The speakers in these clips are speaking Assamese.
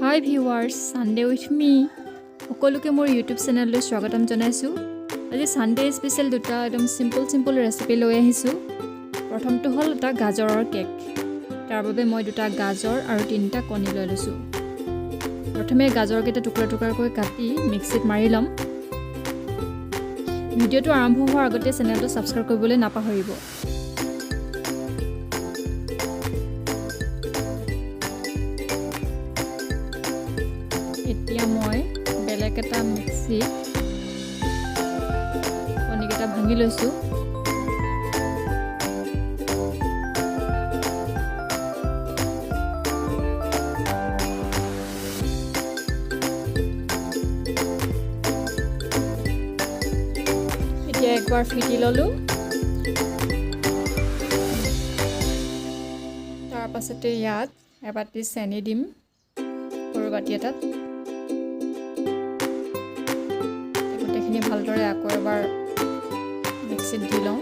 Hi viewers, Sunday with me. সকলোকে মোৰ YouTube চেনেললৈ স্বাগতম জনাইছো। আজি Sunday স্পেশাল দুটা একদম সিম্পল ৰেচিপি লৈ আহিছো। প্ৰথমটো হ'ল এটা গাজৰৰ কেক। তাৰ বাবে মই দুটা গাজৰ আৰু তিনিটা কণী লৈ লৈছো। প্ৰথমে গাজৰকেইটা টুকুৰা-টুকুৰাকৈ কাটি মিক্সিত মাৰি লম। ভিডিঅ'টো আৰম্ভ হোৱাৰ আগতে চেনেলটো সাবস্ক্ৰাইব কৰিবলৈ নাপাহৰিব। এতিয়া মই বেলেগ এটা মিক্সিত কণীকেইটা ভাঙি লৈছো। এতিয়া একবাৰ ফিটি ললো। তাৰ পাছতে ইয়াত এবাটি চেনি দিম সৰু বাটি এটাত। ভালদৰে আকৌ এবাৰ মিক্সিত দি লওঁ।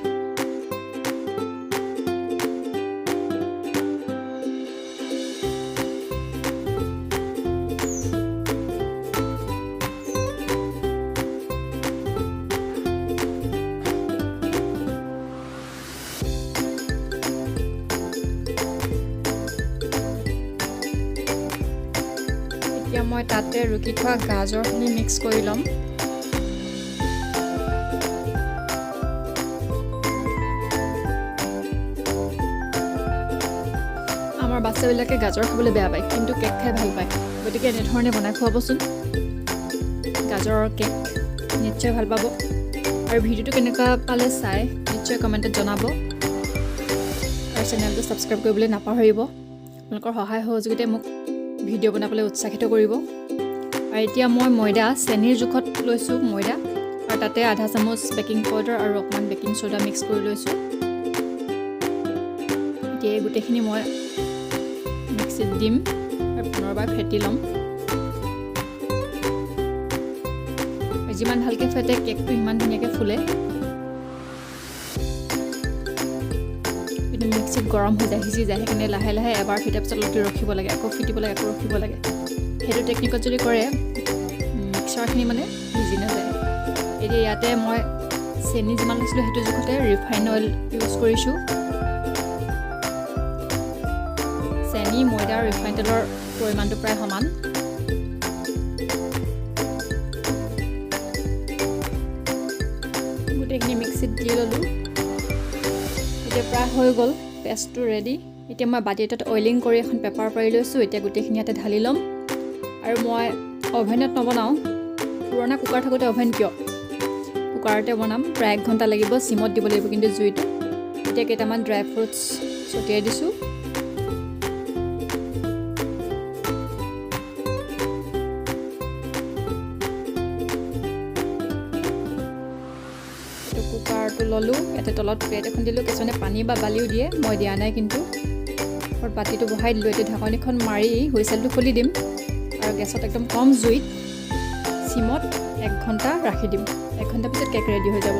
এতিয়া মই তাতে ৰুকি থোৱা গাজৰখিনি মিক্স কৰি ল'ম। আমাৰ বাচ্চাবিলাকে গাজৰ খাবলৈ বেয়া পায়, কিন্তু কেক খাই ভাল পায়। গতিকে এনেধৰণে বনাই খুৱাবচোন। গাজৰৰ কেক নিশ্চয় ভাল পাব। আৰু ভিডিঅ'টো কেনেকুৱা পালে চাই নিশ্চয় কমেণ্টত জনাব। আৰু চেনেলটো ছাবস্ক্ৰাইব কৰিবলৈ নাপাহৰিব। আপোনালোকৰ সহায় সহযোগিতাই মোক ভিডিঅ' বনাবলৈ উৎসাহিত কৰিব। আৰু এতিয়া মই ময়দা চেনিৰ জোখত লৈছোঁ ময়দা, আৰু তাতে আধা চামুচ বেকিং পাউডাৰ আৰু অকণমান বেকিং চ'ডা মিক্স কৰি লৈছোঁ। এতিয়া এই গোটেইখিনি মই মিক্সিত দিম আৰু পুনৰবাৰ ফেটি ল'ম। যিমান ভালকৈ ফেটে কেকটো সিমান ধুনীয়াকৈ ফুলে। কিন্তু মিক্সিত গৰম হৈ যায়, সিজি যায়। সেইকাৰণে লাহে লাহে এবাৰ ফিটাৰ পিছত অলপ ৰখিব লাগে, আকৌ ফিটিব লাগে, আকৌ ৰখিব লাগে। সেইটো টেকনিকত যদি কৰে মিক্সাৰখিনি মানে সিজি নাযায়। এতিয়া ইয়াতে মই চেনি যিমান লৈছিলোঁ সেইটো জোখতে ৰিফাইন অইল ইউজ কৰিছোঁ। চেনি, ময়দা আৰু ৰিফাইন তেলৰ পৰিমাণটো প্ৰায় সমান। গোটেইখিনি মিক্সিত দি ল'লোঁ। এতিয়া প্ৰায় হৈ গ'ল, পেষ্টটো ৰেডি। এতিয়া মই বাতি এটাত অইলিং কৰি এখন পেপাৰ পাৰি লৈছোঁ। এতিয়া গোটেইখিনি ইয়াতে ঢালি ল'ম। আৰু মই অভেনত নবনাওঁ। পুৰণা কুকাৰ থাকোঁতে অভেন কিয়, কুকাৰতে বনাম। প্ৰায় 1 ঘণ্টা লাগিব, চিমত দিব লাগিব কিন্তু জুইটো। এতিয়া কেইটামান ড্ৰাই ফ্ৰুটছ ছটিয়াই দিছোঁ। কুকাৰটো ল'লোঁ, ইয়াতে তলত প্লেট এখন দিলোঁ। কিছুমানে পানী বা বালিও দিয়ে, মই দিয়া নাই কিন্তু। আৰু বাতিটো বহাই দিলোঁ। এতিয়া ঢাকনিখন মাৰি হুইচেলটো খুলি দিম আৰু গেছত একদম কম জুইত চিমত 1 ঘণ্টা ৰাখি দিম। 1 ঘণ্টা পিছত কেক ৰেডি হৈ যাব।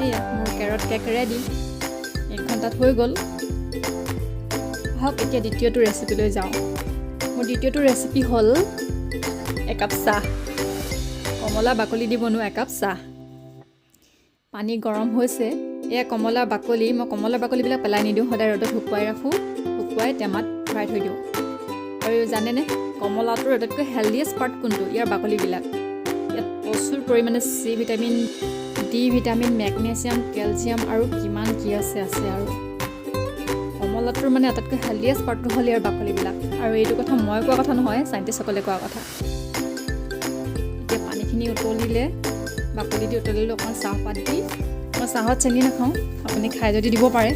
এয়া মোৰ কেৰট কেক ৰেডি। 1 ঘণ্টাত হৈ গ'ল। আহক এতিয়া দ্বিতীয়টো ৰেচিপিলৈ যাওঁ। মোৰ দ্বিতীয়টো ৰেচিপি হ'ল একাপ চাহ। কমলা বাকলি দি বনোৱা একাপ চাহ। পানী গৰম হৈছে। এয়া কমলা বাকলি। মই কমলা বাকলিবিলাক পেলাই নিদিওঁ, সদায় ৰ'দত শুকুৱাই ৰাখোঁ। শুকুৱাই টেমাত ভৰাই থৈ দিওঁ। আৰু জানেনে কমলাটোৰ আটাইতকৈ হেল্ডিয়েষ্ট পাৰ্ট কোনটো? ইয়াৰ বাকলিবিলাক। ইয়াত প্ৰচুৰ পৰিমাণে C vitamin, D vitamin, magnesium, calcium আৰু কিমান কি আছে আৰু কমলাটোৰ মানে আটাইতকৈ হেল্ডিয়েষ্ট পাৰ্টটো হ'ল ইয়াৰ বাকলিবিলাক। আৰু এইটো কথা মই কোৱা কথা নহয়, চাইণ্টিষ্টসকলে কোৱা কথা। এতিয়া পানীখিনি উতলিলে, বাকলি দি উতলিলে অকণমান চাহপাত দি, মই চাহত চেনি নাখাওঁ, আপুনি খাই যদি দিব পাৰে।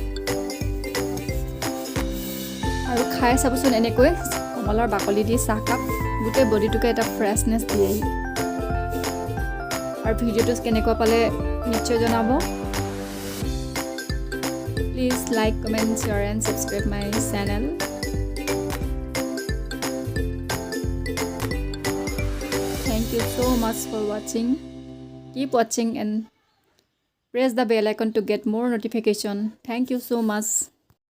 আৰু খাই চাবচোন এনেকৈ কমলাৰ বাকলি দি চাহকাপ, গোটেই বডিটোকে এটা ফ্ৰেছনেছ দিয়েহি। আৰু ভিডিঅ'টো কেনেকুৱা পালে নিশ্চয় জনাব। Please like, comment, share and subscribe my channel. Thank you so much for watching. Keep watching and press the bell icon to get more notification. Thank you so much.